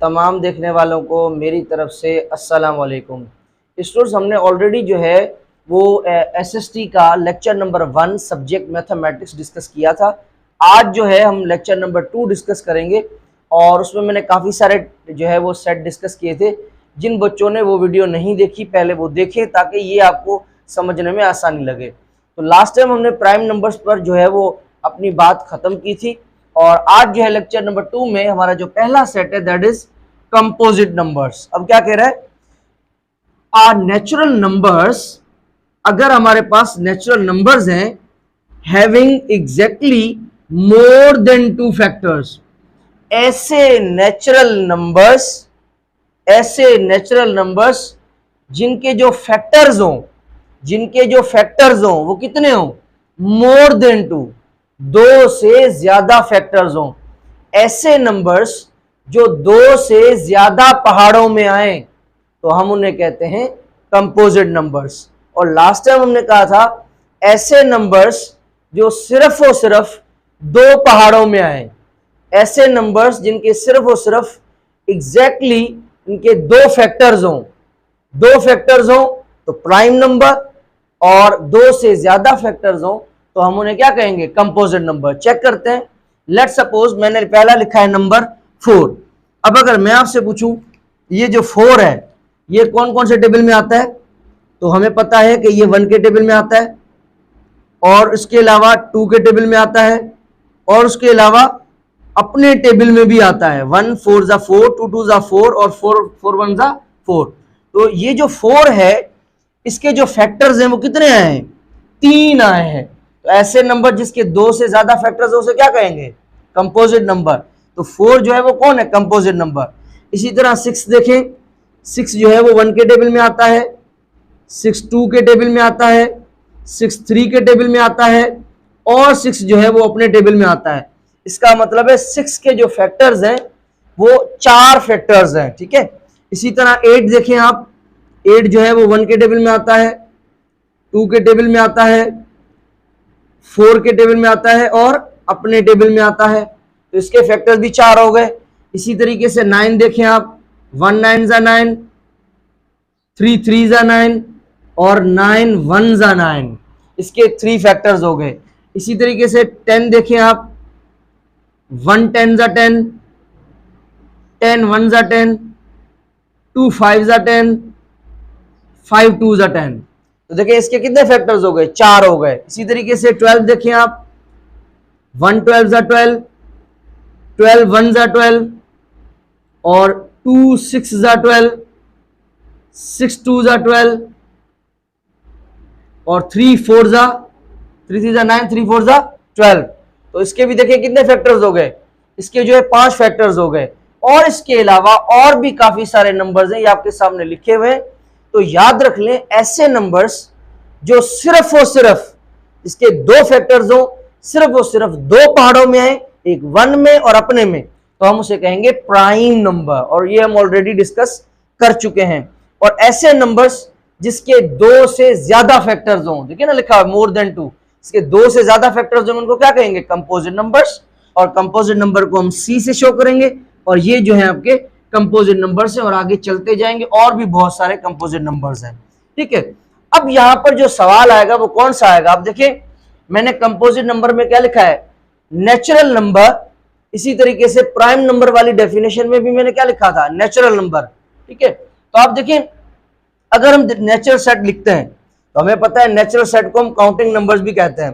तमाम देखने वालों को मेरी तरफ से अस्सलाम वालेकुम। स्टूडेंट्स, हमने ऑलरेडी जो है वो एसएसटी का lecture number 1 subject mathematics discuss किया था। आज जो है हम लेक्चर नंबर 2 डिस्कस करेंगे और उसमें मैंने काफ़ी सारे जो है वो सेट डिस्कस किए थे। जिन बच्चों ने वो वीडियो नहीं देखी पहले वो देखें ताकि ये आपको समझने में आसानी लगे। तो लास्ट टाइम हमने प्राइम नंबर्स पर जो है वो अपनी बात ख़त्म की थी और आज जो है लेक्चर नंबर 2 में हमारा जो पहला सेट है दैट इज कंपोजिट नंबर्स। अब क्या कह रहा है, आर नेचुरल नंबर्स, अगर हमारे पास नेचुरल नंबर्स हैं having exactly more than 2 factors, ऐसे नेचुरल नंबर्स जिनके जो फैक्टर्स हों वो कितने हों, मोर देन 2, 2 से ज्यादा फैक्टर्स हों, ऐसे नंबर्स जो 2 से ज्यादा पहाड़ों में आए तो हम उन्हें कहते हैं कंपोजिट नंबर्स। और लास्ट टाइम हमने कहा था ऐसे नंबर्स जो सिर्फ और सिर्फ 2 पहाड़ों में आए, ऐसे नंबर्स जिनके सिर्फ और सिर्फ एग्जैक्टली इनके 2 फैक्टर्स हों तो प्राइम नंबर, और 2 से ज्यादा फैक्टर्स हों तो हम उन्हें क्या कहेंगे, कंपोजिट नंबर। चेक करते हैं। लेट्स सपोज मैंने पहला लिखा है नंबर 4। अब अगर मैं आपसे पूछूं ये जो 4 है ये कौन कौन से टेबल में आता है, तो हमें पता है कि ये 1 के टेबल में आता है और इसके अलावा 2 के टेबल में आता है और उसके अलावा अपने टेबल में भी आता है। 1 4 जा 4, 2 2 जा 4 और 4 1 जा 4। तो ये जो 4 है इसके जो फैक्टर्स हैं वो कितने आए हैं, 3 आए हैं। तो ऐसे नंबर जिसके 2 से ज्यादा फैक्टर्स है उसे क्या कहेंगे, कंपोजिट नंबर। तो 4 जो है वो कौन है, कंपोजिट नंबर। इसी तरह 6 देखें, 6 जो है वो 1 के टेबल में आता है, 6 2 के टेबल में आता है, 6 3 के टेबल में आता है और 6 जो है वो अपने टेबल में आता है। इसका मतलब है 6 के जो फैक्टर्स हैं वो 4 फैक्टर्स हैं, ठीक है। इसी तरह 8 देखें आप, 8 जो है वो 1 के टेबल में आता है, 2 के टेबल में आता है, 4 के टेबल में आता है और अपने टेबल में आता है। तो इसके फैक्टर्स भी 4 हो गए। इसी तरीके से 9 देखें आप, 1 9 जा 9, 3 3 जा 9 और 9 1 जा 9, इसके 3 फैक्टर्स हो गए। इसी तरीके से 10 देखें आप, 1 10 जा 10, 10 1 जा 10, 2 5 जा 10, 5 2 जा 10। तो देखिए इसके कितने फैक्टर्स हो गए, 4 हो गए। इसी तरीके से 12 देखें आप, 1 12 जा 12, 12 1 जा 12 और 2 6 जा 12, 6 2 जा 12 और 3 4 जा 3 जा 9, 3 4 जा 12। तो इसके भी देखिए कितने फैक्टर्स हो गए, इसके जो है 5 फैक्टर्स हो गए। और इसके अलावा और भी काफी सारे नंबर्स हैं, ये आपके सामने लिखे हुए हैं। तो याद रख लें ऐसे नंबर्स जो सिर्फ और सिर्फ इसके 2 फैक्टर्स हो, सिर्फ और सिर्फ 2 पहाड़ों में आए, एक 1 में और अपने में, तो हम उसे कहेंगे प्राइम नंबर। और ये हम ऑलरेडी डिस्कस कर चुके हैं। और ऐसे नंबर्स जिसके 2 से ज्यादा फैक्टर्स हो, देखिए ना लिखा है मोर देन 2, इसके 2 से ज्यादा फैक्टर्स हो उनको क्या कहेंगे, कंपोजिट नंबर्स। और कंपोजिट नंबर को हम सी से शो करेंगे और ये जो है आपके कंपोजिट नंबर्स हैं। और आगे चलते जाएंगे और भी बहुत सारे कंपोजिट नंबर्स हैं, ठीक है। अब यहां पर जो सवाल आएगा वो कौन सा आएगा, आप देखिए मैंने कंपोजिट नंबर में क्या लिखा है, नेचुरल नंबर। इसी तरीके से प्राइम नंबर वाली डेफिनेशन में भी मैंने क्या लिखा था, नेचुरल नंबर, ठीक है। तो आप देखिए अगर हम नेचुरल सेट लिखते हैं तो हमें पता है नेचुरल सेट को हम काउंटिंग नंबर्स भी कहते हैं।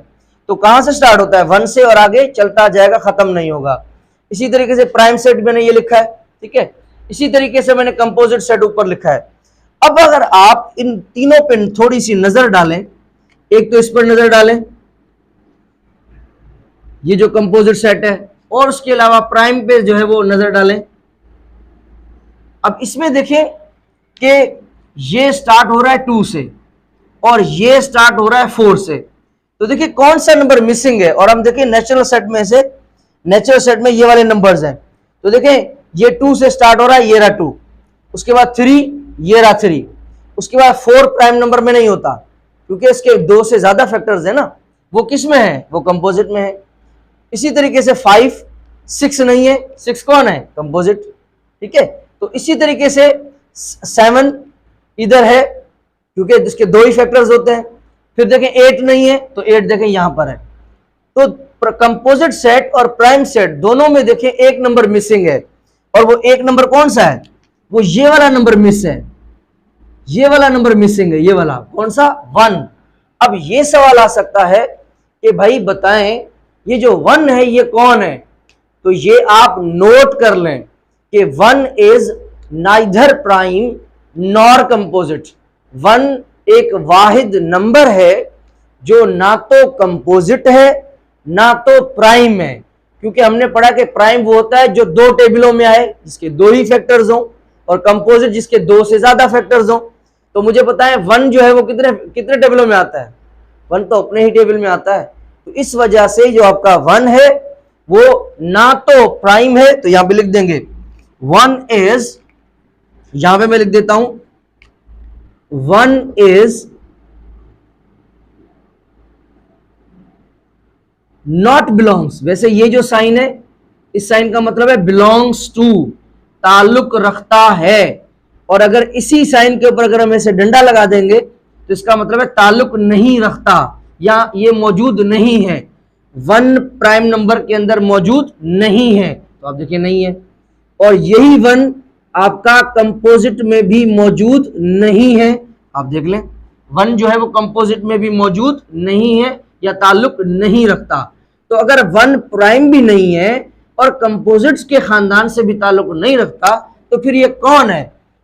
तो कहां से स्टार्ट होता है, 1 से और आगे चलता जाएगा, खत्म नहीं होगा। इसी तरीके से प्राइम सेट मैंने ये लिखा है, ठीक है। इसी तरीके से मैंने कंपोजिट सेट ऊपर लिखा है। अब अगर आप इन तीनों पे थोड़ी सी नजर डालें, एक तो इस पर नजर डालें, ये जो कंपोजिट सेट है, और उसके अलावा प्राइम पे जो है वो नजर डालें। अब इसमें देखें कि ये स्टार्ट हो रहा है 2 से और ये स्टार्ट हो रहा है 4 से। तो देखिए कौन सा नंबर मिसिंग है, और हम देखिए नेचुरल सेट में से, नेचुरल सेट में ये वाले नंबर्स हैं। तो देखें ये 2 से स्टार्ट हो रहा है, ये रहा 2, उसके बाद 3, ये रहा 3, उसके बाद 4 प्राइम नंबर में नहीं होता क्योंकि इसके 2 से ज्यादा फैक्टर्स है ना, वो किस में है, वो कंपोजिट में है। इसी तरीके से 5 6 नहीं है, 6 कौन है, कंपोजिट। ठीक है। तो इसी तरीके से 7 इधर है क्योंकि जिसके 2 ही फैक्टर्स होते हैं। फिर देखें 8 नहीं है तो 8 देखें यहां पर है। तो कंपोजिट सेट और प्राइम सेट दोनों में देखें एक नंबर मिसिंग है, और वो एक नंबर कौन सा है? वो ये वाला नंबर मिस है, ये वाला नंबर मिसिंग है, ये वाला कौन सा? 1। अब ये सवाल आ सकता है कि भाई बताएं ये जो 1 है ये कौन है? तो ये आप नोट कर लें कि 1 is neither prime nor composite. 1 एक वाहिद नंबर है जो ना तो कंपोजिट है ना तो प्राइम है, क्योंकि हमने पढ़ा कि प्राइम वो होता है जो 2 टेबलों में आए जिसके 2 ही फैक्टर्स हों, और कंपोजिट जिसके 2 से ज्यादा फैक्टर्स हों। तो मुझे पता है 1 जो है वो कितने टेबलों में आता है? 1 तो अपने ही टेबल में आता है। तो इस वजह से जो आपका 1 है वो ना तो प्राइम है, तो यहां पे लिख देंगे 1 इज, यहां पे मैं लिख देता हूं 1 इज नॉट बिलोंग्स। वैसे ये जो साइन है, इस साइन का मतलब है बिलोंग्स टू, ताल्लुक रखता है। और अगर इसी साइन के ऊपर अगर हम ऐसे डंडा लगा देंगे तो इसका मतलब है ताल्लुक नहीं रखता या ये मौजूद नहीं है। 1 प्राइम नंबर के अंदर मौजूद नहीं है, तो आप देखिए नहीं है। और यही 1 आपका कंपोजिट में भी मौजूद नहीं है, आप देख लें 1 जो है वो कंपोजिट में भी मौजूद नहीं है या ताल्लुक नहीं रखता। तो अगर 1 प्राइम भी नहीं है और कंपोजिट्स के खानदान से भी ताल्लुक नहीं रखता तो फिर ये कौन है?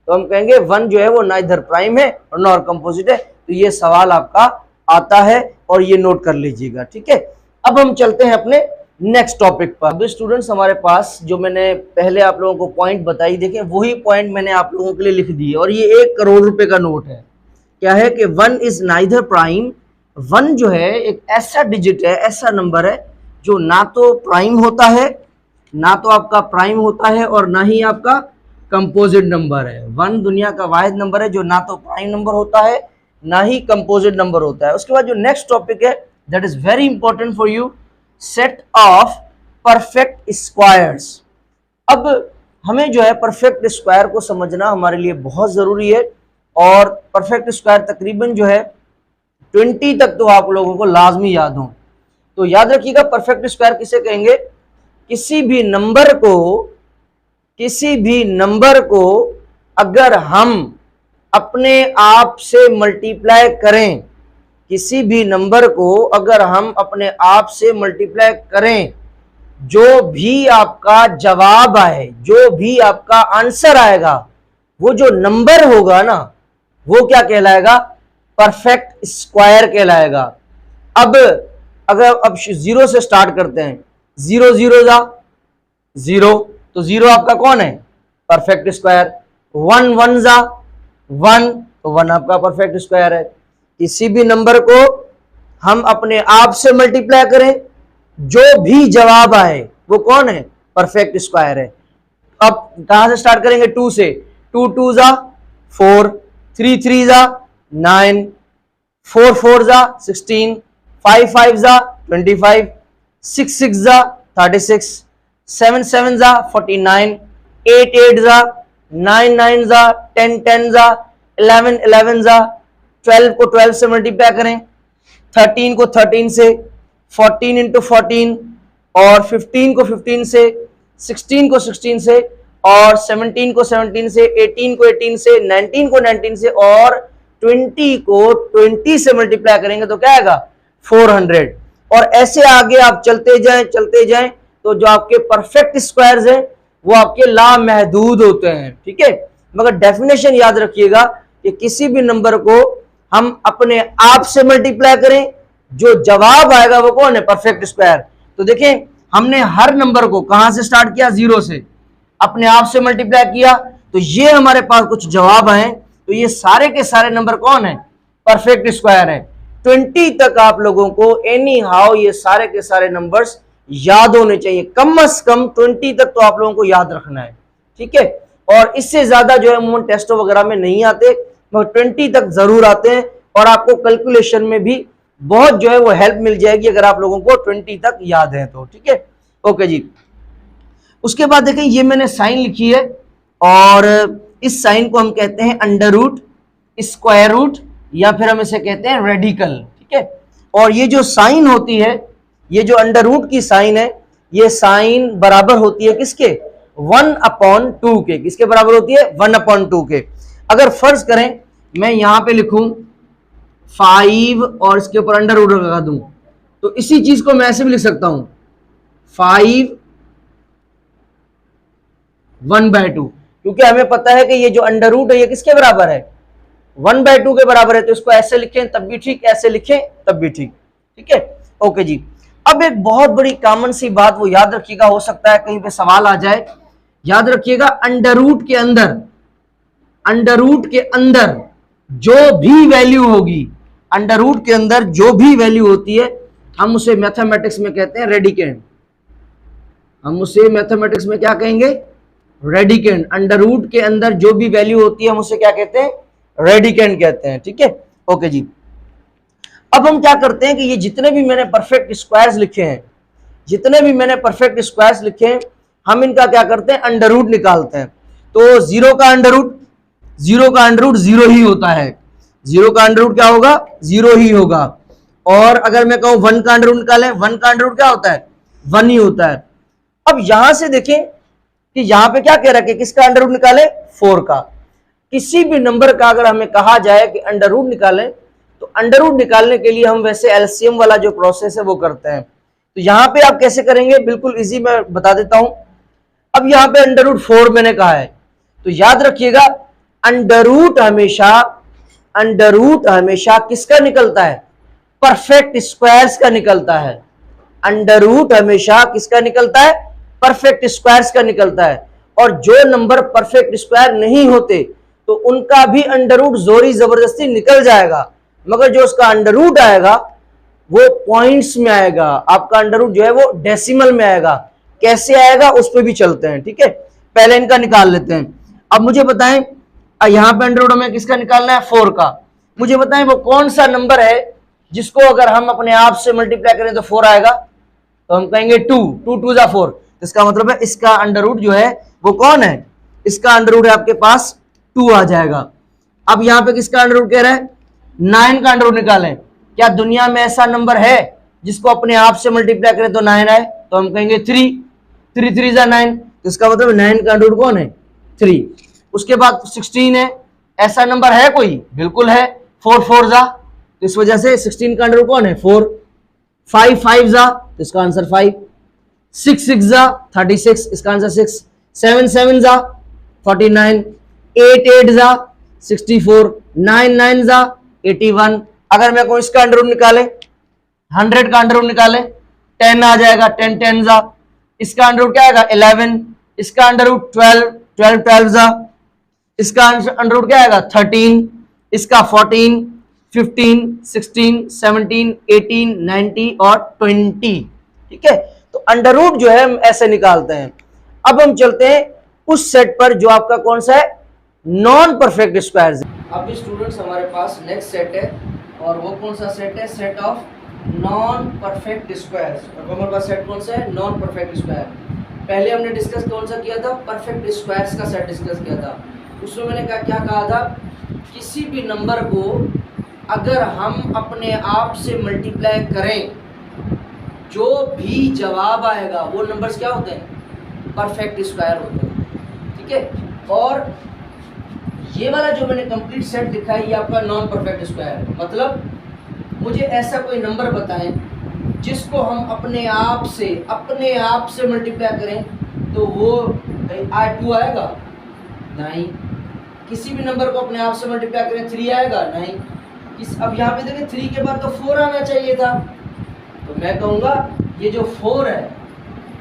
तो हम कहेंगे 1 जो है वो ना इधर प्राइम है और ना और कंपोजिट है। तो ये सवाल आपका आता है और ये नोट कर लीजिएगा, ठीक है। अब हम चलते हैं अपने नेक्स्ट टॉपिक पर। अब स्टूडेंट्स हमारे पास जो मैंने पहले आप लोगों को पॉइंट बताई, देखें वही पॉइंट मैंने आप लोगों के लिए लिख दिए, और ये 1 करोड़ रुपए का नोट है। क्या है कि 1 इज नाइदर प्राइम। 1 जो है एक ऐसा डिजिट है, ऐसा नंबर है जो ना तो प्राइम होता है, ना तो आपका प्राइम होता है और ना ही आपका कंपोजिट नंबर है। 1 दुनिया का वाहिद नंबर है जो ना तो प्राइम नंबर होता है ना ही कंपोजिट नंबर होता है। उसके बाद जो नेक्स्ट टॉपिक है that is very important for you, set of perfect squares. अब हमें जो है परफेक्ट स्क्वायर को समझना हमारे लिए बहुत जरूरी है, और परफेक्ट स्क्वायर तकरीबन जो है 20 तक तो आप लोगों को लाजमी याद हो। तो याद रखिएगा परफेक्ट स्क्वायर किसे कहेंगे? किसी भी नंबर को अगर हम अपने आप से मल्टीप्लाई करें, किसी भी नंबर को अगर हम अपने आप से मल्टीप्लाई करें, जो भी आपका जवाब आए, जो भी आपका आंसर आएगा, वो जो नंबर होगा ना वो क्या कहलाएगा? परफेक्ट स्क्वायर कहलाएगा। अब अगर अब 0 से स्टार्ट करते हैं, 0 0 जा 0, तो 0 आपका कौन है? Perfect square. 1 1 जा 1, तो 1 आपका परफेक्ट स्क्वायर है। किसी भी नंबर को हम अपने आप से मल्टीप्लाई करें, जो भी जवाब आए वो कौन है? परफेक्ट स्क्वायर है। अब कहां से स्टार्ट करेंगे? 2 से। 2 2 जा 4, 3 3 जा 9, 4 4 जा 16, 5 5 जा 25, 6 6 जा 36, 7 7 जा 49, 8 8 जा 9 9 जा 10 10 जा 11 11 जा 12 को 12 से मल्टीप्लाई करें, 13 को 13 से, 14 इंटू 14, और 15 को 15 से, 16 को 16 से, और 17 को 17 से, 18 को 18 से, 19 को 19 से, और 20 को 20 से मल्टीप्लाई करेंगे तो क्या आएगा? 400। और ऐसे आगे आप चलते जाएं तो जो आपके परफेक्ट स्क्वायर्स हैं वो आपके लामहदूद होते हैं, ठीक है। मगर डेफिनेशन याद रखिएगा कि किसी भी नंबर को हम अपने आप से मल्टीप्लाई करें, जो जवाब आएगा वो कौन है? Perfect square. तो देखें हमने हर नंबर को कहां से स्टार्ट किया? 0 से, अपने आप से मल्टीप्लाई किया, तो ये हमारे पास कुछ जवाब आए, तो ये सारे के सारे नंबर कौन है? परफेक्ट स्क्वायर है। 20 तक आप लोगों को एनी हाउ ये सारे के सारे नंबर्स याद होने चाहिए, कम से कम 20 तक तो आप लोगों को याद रखना है, ठीक है। और इससे ज्यादा जो है अमूमन टेस्टों वगैरह में नहीं आते, मगर 20 तक जरूर आते हैं, और आपको कैलकुलेशन में भी बहुत जो है वो हेल्प मिल जाएगी अगर आप लोगों को 20 तक याद है तो, ठीक है। ओके जी। उसके बाद देखें ये मैंने साइन लिखी है, और इस साइन को हम कहते हैं अंडर रूट, स्क्वायर रूट, या फिर हम इसे कहते हैं रेडिकल। ठीक है, और ये जो साइन होती है, ये जो अंडर रूट की साइन है, ये साइन बराबर होती है किसके? 1/2 के। किसके बराबर होती है? 1/2 के। अगर फर्ज करें मैं यहां पे लिखूं 5 और इसके ऊपर अंडर रूट लगा दूं, तो इसी चीज को मैं ऐसे भी लिख सकता हूं 5 1/2, क्योंकि हमें पता है कि ये जो अंडर रूट है ये किसके बराबर है? 1/2 के बराबर है। तो इसको ऐसे लिखें तब भी ठीक, ऐसे लिखें तब भी ठीक। ठीक है, ओके जी। अब एक बहुत बड़ी कॉमन सी बात वो याद रखिएगा, हो सकता है कहीं पे सवाल आ जाए। याद रखिएगा अंडर रूट के अंदर, अंडर रूट के अंदर जो भी वैल्यू होगी, अंडर रूट के अंदर जो भी वैल्यू होती है, हम उसे मैथमेटिक्स में कहते हैं रेडिकेंड। हम उसे मैथमेटिक्स में क्या कहेंगे? रेडिकेंड। अंडर रूट के अंदर जो भी वैल्यू होती है हम उसे क्या कहते हैं? रेडिकेंड कहते हैं। ठीक है, ओके जी। अब हम क्या करते हैं कि ये जितने भी मैंने परफेक्ट स्क्वायर्स लिखे हैं, जितने भी मैंने परफेक्ट स्क्वायर्स लिखे हैं, हम इनका क्या करते हैं? अंडर रूट निकालते हैं। तो जीरो का अंडर रूट, जीरो का अंडर रूट जीरो ही होता है। जीरो का अंडर रूट क्या होगा? जीरो ही होगा। और अगर मैं कहूं 1 का अंडर रूट निकालें, 1 का अंडर रूट क्या होता है? 1 ही होता है। अब यहां से देखें कि यहां पे क्या कह रहा है? किसका अंडर रूट निकालें? 4 का। किसी भी नंबर का अगर हमें कहा जाए कि अंडर रूट निकालें, तो अंडर रूट निकालने के लिए हम वैसे एलसीएम वाला जो प्रोसेस है वो करते हैं। तो यहां पे आप कैसे करेंगे? बिल्कुल इजी, मैं बता देता हूं। अब यहां पे अंडर रूट 4 मैंने कहा है, तो याद रखिएगा अंडर रूट हमेशा किसका निकलता है? परफेक्ट स्क्वायर्स का निकलता है। अंडर रूट हमेशा किसका निकलता है? परफेक्ट स्क्वायर्स का निकलता है। और जो नंबर परफेक्ट स्क्वायर नहीं होते तो उनका भी अंडर रूट जोरी जबरदस्ती निकल जाएगा, मगर जो उसका अंडर रूट आएगा वो पॉइंट्स में आएगा। आपका अंडर रूट जो है वो डेसिमल में आएगा। कैसे आएगा उस पर भी चलते हैं। ठीक है, पहले इनका निकाल लेते हैं। अब मुझे बताएं, यहां पे अंडर रूट हमें किसका निकालना है? 4 का। मुझे बताएं वो कौन सा नंबर है जिसको अगर हम अपने आप से मल्टीप्लाई करें तो 4 आएगा? तो हम कहेंगे 2, 2 2 जा 4। इसका मतलब है इसका अंडर रूट जो है वो कौन है? इसका अंडर रूट है आपके पास 2 आ जाएगा। अब यहां पे किसका अंडर रूट कह रहा है? 9 का अंडर रूट निकालें। क्या दुनिया में ऐसा नंबर है जिसको अपने आप से मल्टीप्लाई करें तो 9 आए? तो हम कहेंगे 3, 3 3 जा 9। इसका मतलब 9 का अंडर रूट कौन है? 3। उसके बाद 16 है। ऐसा नंबर है कोई? बिल्कुल है। 4 4 जा, तो इस वजह से 16 का अंडर रूट कौन है? 4। 5 5 जा, तो इसका आंसर 5। 6 6 जा 36, इसका आंसर 6। 7 7 जा 49। 8 8 जा 64। 9 9 जा 81। अगर मैं को इसका अंडर रूट निकाले, 100 का अंडर रूट निकाले, 10 आ जाएगा। 10 10 जा, इसका अंडर रूट क्या आएगा? 11। इसका अंडर रूट 12, 12 12 जा, इसका अंडर रूट क्या आएगा? 13। इसका 14, 15, 16, 17, 18, 19 और 20। ठीक है, तो अंडर रूट जो है हम ऐसे निकालते हैं। अब हम चलते हैं उस सेट पर जो आपका कौन सा है? Non perfect squares. अब भी स्टूडेंट्स हमारे पास नेक्स्ट सेट है, और वो कौन सा सेट है? Set of non perfect squares. और हमारे पास सेट कौन सा है? Non perfect square. पहले हमने डिस्कस कौन सा किया था? परफेक्ट स्क्वायर्स का सेट डिस्कस किया था। उसमें मैंने क्या कहा था? किसी भी नंबर को अगर हम अपने आप से मल्टीप्लाई करें, जो भी जवाब आएगा वो नंबर्स क्या होते हैं? परफेक्ट स्क्वायर होते हैं। ठीक है, और ये वाला जो मैंने कंप्लीट सेट लिखा है ये आपका नॉन परफेक्ट स्क्वायर है। मतलब मुझे ऐसा कोई नंबर बताएं जिसको हम अपने आप से मल्टीप्लाई करें तो वो 2 आएगा? नहीं। किसी भी नंबर को अपने आप से मल्टीप्लाई करें 3 आएगा? नहीं। अब यहाँ पे देखिए 3 के बाद तो 4 आना चाहिए था। तो मैं कहूँगा ये जो 4 है,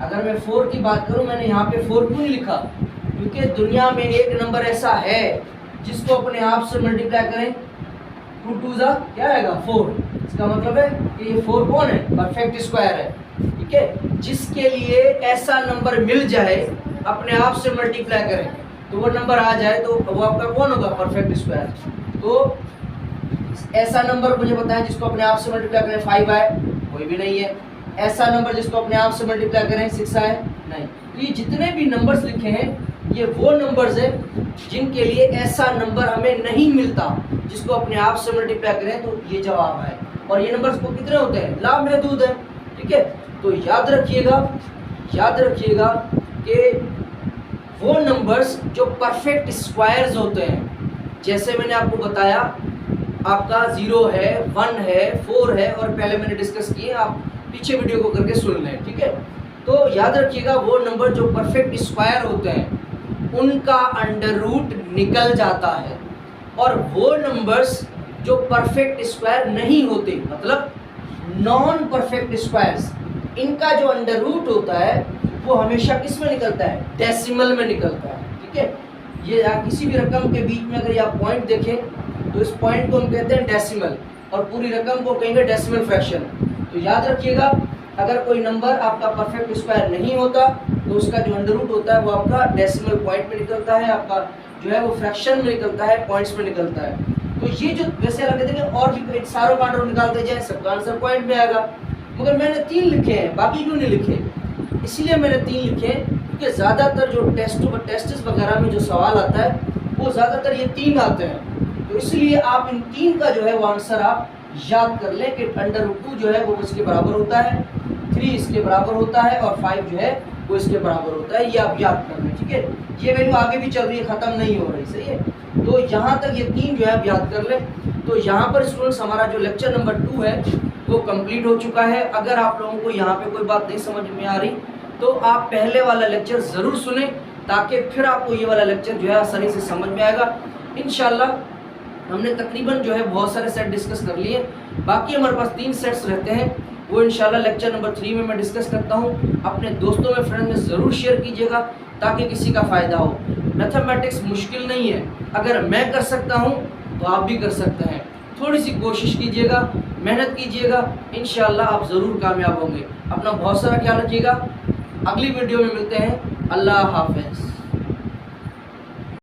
अगर मैं 4 की बात करूँ, मैंने यहाँ पे 4 क्यों नहीं लिखा? क्योंकि दुनिया में एक नंबर ऐसा है जिसको अपने आप से मल्टीप्लाई करें 2 2 जा क्या आएगा? 4। इसका मतलब है कि ये 4 कौन है? परफेक्ट स्क्वायर है। ठीक है, जिसके लिए ऐसा नंबर मिल जाए अपने आप से मल्टीप्लाई करें तो वो नंबर आ जाए तो वो आपका कौन होगा? Perfect square. तो ऐसा नंबर मुझे बताएं जिसको अपने आप से मल्टीप्लाई करें 5 आए? कोई भी नहीं है। ऐसा नंबर जिसको अपने आप से मल्टीप्लाई करें 6 आए? नहीं। तो ये जितने भी नंबर्स लिखे हैं ये वो नंबर्स हैं जिनके लिए ऐसा नंबर हमें नहीं मिलता जिसको अपने आप से मल्टीप्लाई करें तो ये जवाब आए। और ये नंबर्स को कितने होते हैं, लामहदूद है। ठीक है, तो याद रखिएगा कि वो नंबर्स जो परफेक्ट स्क्वायर्स होते हैं, जैसे मैंने आपको बताया आपका 0 है, 1 है, 4 है, और पहले मैंने डिस्कस किए, आप पीछे वीडियो को करके सुन लें। ठीक है, तो याद रखिएगा वो नंबर जो परफेक्ट स्क्वायर होते हैं उनका अंडर रूट निकल जाता है, और वो नंबर्स जो परफेक्ट स्क्वायर नहीं होते, मतलब नॉन परफेक्ट स्क्वायर्स, इनका जो अंडर रूट होता है वो हमेशा किस में निकलता है, डेसिमल में निकलता है। ठीक है, ये किसी भी रकम के बीच में अगर आप पॉइंट देखें तो इस पॉइंट को हम कहते हैं डेसिमल, और पूरी रकम को कहेंगे डेसिमल फ्रैक्शन। तो याद रखिएगा अगर कोई नंबर आपका परफेक्ट स्क्वायर नहीं होता तो उसका जो अंडर रूट होता है वो आपका डेसिमल पॉइंट में निकलता है, आपका जो है वो फ्रैक्शन में निकलता है, पॉइंट्स में निकलता है। तो ये जो वैसे अलग कहते हैं और भी सारों का अंडर रूट निकालते जाए सबका आंसर पॉइंट में आएगा, मगर मैंने 3 लिखे हैं, बाकी क्यों नहीं लिखे, इसलिए मैंने 3 लिखे क्योंकि ज़्यादातर जो टेस्ट वगैरह में जो सवाल आता है वो ज़्यादातर ये 3 आते हैं। तो इसलिए आप इन 3 का जो है वो आंसर आप याद कर लें कि अंडर रूट 2 जो है वो इसके बराबर होता है, 3 इसके बराबर होता है, और 5 जो है वो इसके बराबर होता है। ये आप याद कर लें। ठीक है, ये वैल्यू आगे भी चल रही है, ख़त्म नहीं हो रही, सही है। तो यहाँ तक ये 3 जो है आप याद कर लें। तो यहाँ पर स्टूडेंट्स हमारा जो लेक्चर नंबर 2 है वो कंप्लीट हो चुका है। अगर आप लोगों को यहाँ पे कोई बात नहीं समझ में आ रही तो आप पहले वाला लेक्चर ज़रूर सुने, ताकि फिर आपको ये वाला लेक्चर जो है आसानी से समझ में आएगा। इंशाल्लाह हमने तकरीबन जो है बहुत सारे सेट डिस्कस कर लिए, बाकी हमारे पास 3 सेट्स रहते हैं, वो इंशाल्लाह लेक्चर नंबर 3 में मैं डिस्कस करता हूँ। अपने दोस्तों में, फ्रेंड में ज़रूर शेयर कीजिएगा ताकि किसी का फ़ायदा हो। मैथमेटिक्स मुश्किल नहीं है, अगर मैं कर सकता हूँ तो आप भी कर सकते हैं। थोड़ी सी कोशिश कीजिएगा, मेहनत कीजिएगा, इंशाल्लाह आप ज़रूर कामयाब होंगे। अपना बहुत सारा ख्याल रखिएगा। अगली वीडियो में मिलते हैं। अल्लाह हाफ़िज़।